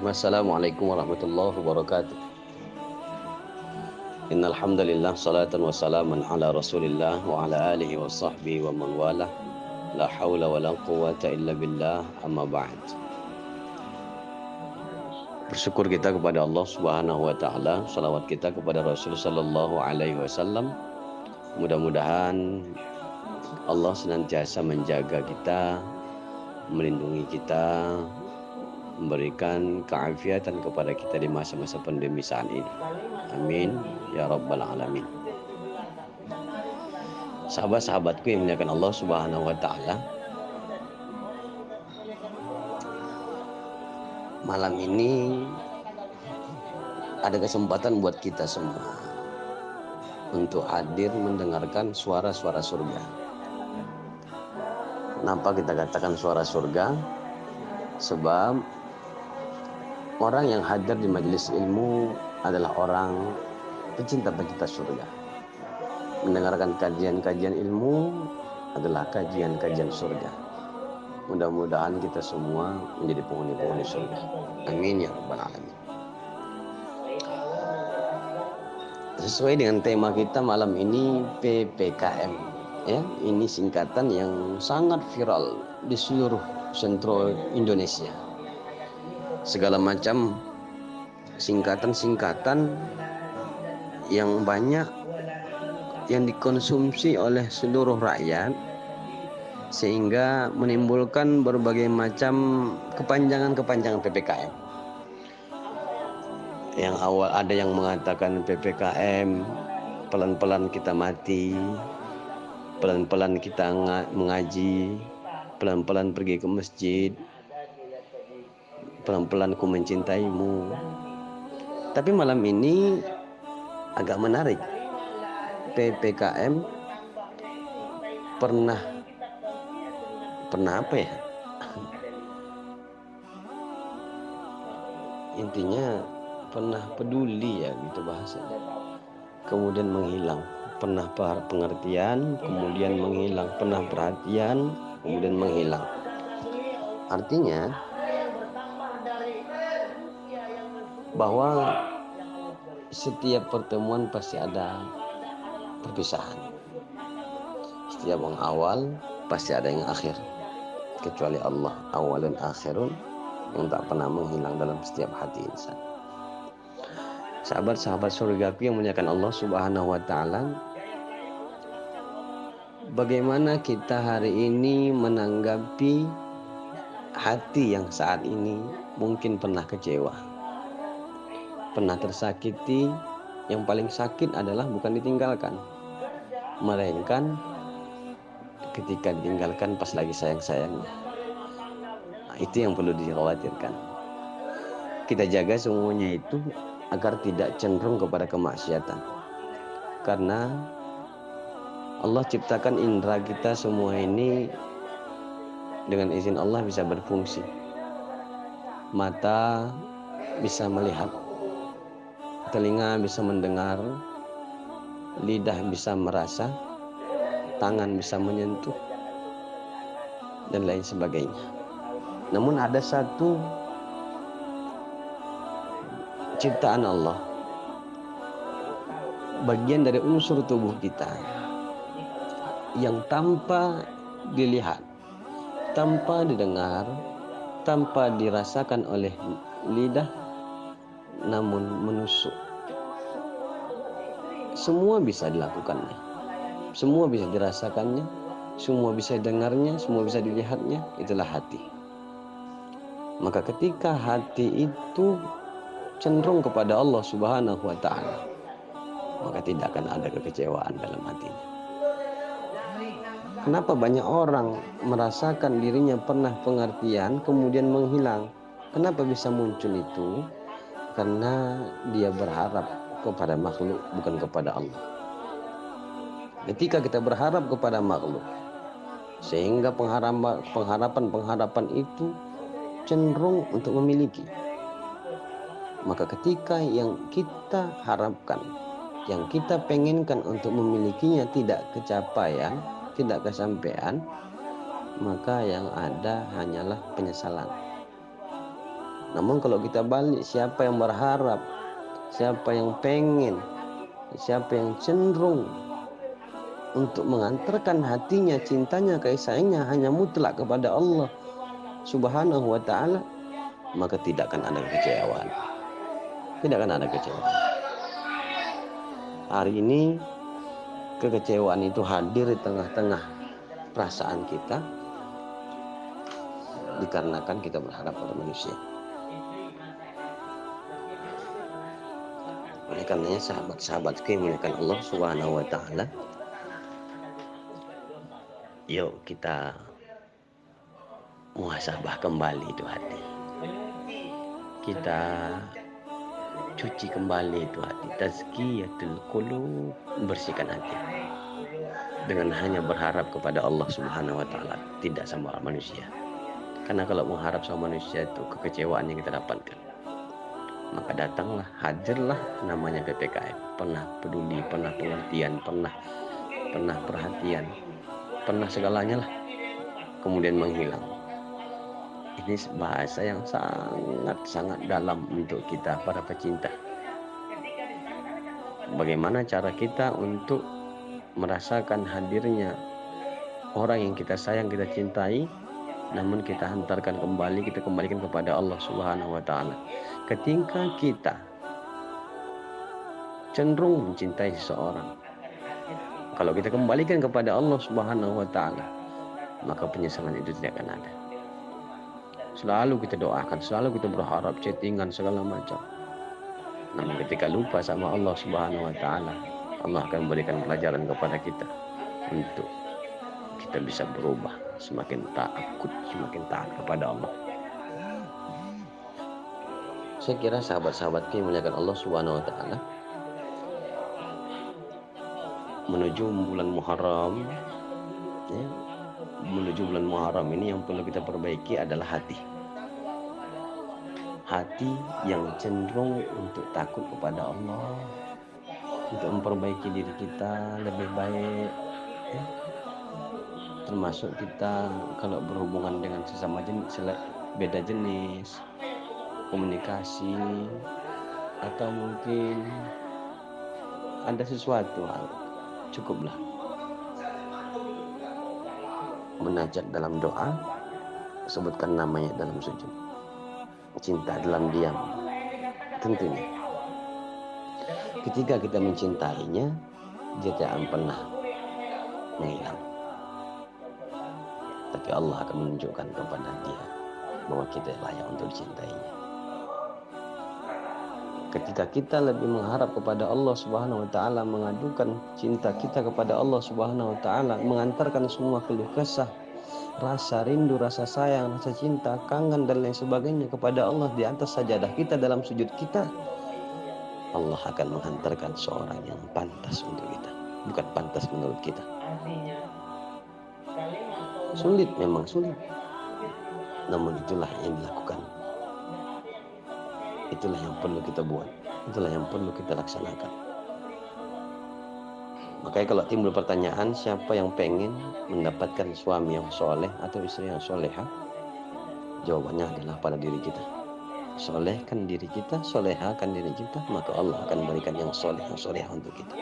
Assalamualaikum warahmatullahi wabarakatuh. Innal hamdalillah salatan wa salaman ala Rasulillah wa ala alihi wa sahbihi wa man walah. La haula wa la quwwata illa billah, amma ba'd. Bersyukur kita kepada Allah Subhanahu wa taala, salawat kita kepada Rasul sallallahu alaihi wasallam. Mudah-mudahan Allah senantiasa menjaga kita, melindungi kita, memberikan keafiatan kepada kita di masa-masa pandemi saat ini. Amin ya rabbal alamin. Sahabat-sahabatku yang dimuliakan Allah Subhanahu wa taala, malam ini ada kesempatan buat kita semua untuk hadir mendengarkan suara-suara surga. Kenapa kita katakan suara surga? Sebab orang yang hadir di majelis ilmu adalah orang pecinta-pecinta surga. Mendengarkan kajian-kajian ilmu adalah kajian-kajian surga. Mudah-mudahan kita semua menjadi penghuni-penghuni surga. Amin ya rabbal alamin. Sesuai dengan tema kita malam ini, PPKM. Ya, ini singkatan yang sangat viral di seluruh sentro Indonesia. Segala macam singkatan-singkatan yang banyak yang dikonsumsi oleh seluruh rakyat, sehingga menimbulkan berbagai macam kepanjangan-kepanjangan PPKM. Yang awal ada yang mengatakan PPKM pelan-pelan kita mati, pelan-pelan kita mengaji, pelan-pelan pergi ke masjid, pelan-pelan ku mencintaimu. Tapi malam ini agak menarik. PPKM pernah apa ya? Intinya pernah peduli ya gitu bahasanya. Kemudian menghilang. Pernah pengertian, kemudian menghilang. Pernah perhatian, kemudian menghilang. Artinya bahwa setiap pertemuan pasti ada perpisahan. Setiap yang awal pasti ada yang akhir. Kecuali Allah, awalun akhirun, yang tak pernah menghilang dalam setiap hati insan. Sahabat-sahabat surgaku yang memuliakan Allah Subhanahu wa taala, bagaimana kita hari ini menanggapi hati yang saat ini mungkin pernah kecewa, pernah tersakiti. Yang paling sakit adalah bukan ditinggalkan, melainkan ketika ditinggalkan pas lagi sayang-sayangnya. Nah, itu yang perlu dikhawatirkan. Kita jaga semuanya itu agar tidak cenderung kepada kemaksiatan. Karena Allah ciptakan indera kita semua ini dengan izin Allah bisa berfungsi. Mata bisa melihat, telinga bisa mendengar, lidah bisa merasa, tangan bisa menyentuh, dan lain sebagainya. Namun ada satu ciptaan Allah, bagian dari unsur tubuh kita, yang tanpa dilihat, tanpa didengar, tanpa dirasakan oleh lidah, namun menusuk. Semua bisa dilakukannya, semua bisa dirasakannya, semua bisa didengarnya, semua bisa dilihatnya. Itulah hati. Maka ketika hati itu cenderung kepada Allah Subhanahu wa taala, maka tidak akan ada kekecewaan dalam hatinya. Kenapa banyak orang merasakan dirinya pernah pengertian kemudian menghilang? Kenapa bisa muncul itu? Karena dia berharap kepada makhluk, bukan kepada Allah. Ketika kita berharap kepada makhluk, sehingga pengharapan itu cenderung untuk memiliki. Maka ketika yang kita harapkan, yang kita pengenkan untuk memilikinya tidak kecapaian, tidak kesampaian, maka yang ada hanyalah penyesalan. Namun kalau kita balik, siapa yang berharap, siapa yang pengen, siapa yang cenderung untuk mengantarkan hatinya, cintanya, kasih sayangnya hanya mutlak kepada Allah Subhanahu wa ta'ala, maka tidak akan ada kekecewaan. Tidak akan ada kekecewaan. Hari ini kekecewaan itu hadir di tengah-tengah perasaan kita dikarenakan kita berharap pada manusia. Oleh karenanya sahabat-sahabatku yang dimuliakan Allah Subhanahu wa ta'ala, yuk kita muhasabah kembali itu hati. Kita cuci kembali itu hati. Tazkiyatul qulub, bersihkan hati. Dengan hanya berharap kepada Allah Subhanahu wa ta'ala, tidak sama manusia. Karena kalau mengharap sama manusia itu kekecewaan yang kita dapatkan. Maka datanglah, hadirlah namanya PPKM. Pernah peduli, pernah pengertian, pernah perhatian, pernah segalanya lah, kemudian menghilang. Ini bahasa yang sangat dalam untuk kita para pecinta. Bagaimana cara kita untuk merasakan hadirnya orang yang kita sayang, kita cintai, namun kita hantarkan kembali, kita kembalikan kepada Allah Subhanahu wa ta'ala. Ketika kita cenderung mencintai seseorang, kalau kita kembalikan kepada Allah Subhanahu wa ta'ala, maka penyesalan itu tidak akan ada. Selalu kita doakan, selalu kita berharap, chattingan segala macam. Namun ketika lupa sama Allah Subhanahu wa ta'ala, Allah akan memberikan pelajaran kepada kita untuk kita bisa berubah, semakin takut, semakin taat kepada Allah. Saya kira sahabat-sahabatku yang memuliakan Allah Subhanahu wa ta'ala, menuju bulan Muharram, ya, menuju bulan Muharram ini yang perlu kita perbaiki adalah hati. Hati yang cenderung untuk takut kepada Allah, untuk memperbaiki diri kita lebih baik, ya. Termasuk kita kalau berhubungan dengan sesama jenis, beda jenis, komunikasi, atau mungkin ada sesuatu hal, cukuplah munajat dalam doa, sebutkan namanya dalam sujud. Cinta dalam diam, tentunya ketika kita mencintainya, dia tidak akan pernah menghilang. Tapi Allah akan menunjukkan kepada dia bahwa kita layak untuk dicintainya. Ketika kita lebih mengharap kepada Allah Subhanahu wa ta'ala, mengadukan cinta kita kepada Allah Subhanahu wa ta'ala, mengantarkan semua keluh kesah, rasa rindu, rasa sayang, rasa cinta, kangen dan lain sebagainya kepada Allah di atas sajadah kita dalam sujud kita, Allah akan menghantarkan seorang yang pantas untuk kita, bukan pantas menurut kita. Sulit, memang sulit, namun itulah yang dilakukan. Itulah yang perlu kita buat, itulah yang perlu kita laksanakan. Makanya kalau timbul pertanyaan, siapa yang pengen mendapatkan suami yang soleh atau istri yang soleha? Jawabannya adalah pada diri kita. Solehkan diri kita, solehakan diri kita, maka Allah akan berikan yang soleh, yang soleha untuk kita.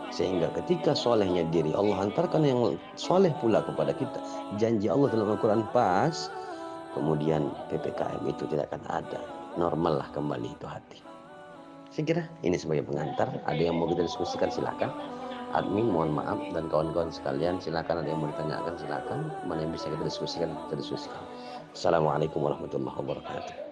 Sehingga ketika solehnya diri, Allah hantarkan yang soleh pula kepada kita. Janji Allah dalam Al-Quran pas, kemudian PPKM itu tidak akan ada. Normal lah kembali itu hati. Saya kira ini sebagai pengantar. Ada yang mau kita diskusikan silakan. Admin mohon maaf, dan kawan-kawan sekalian silakan, ada yang mau ditanyakan silakan. Mana yang bisa kita diskusikan, kita diskusikan. Assalamualaikum warahmatullahi wabarakatuh.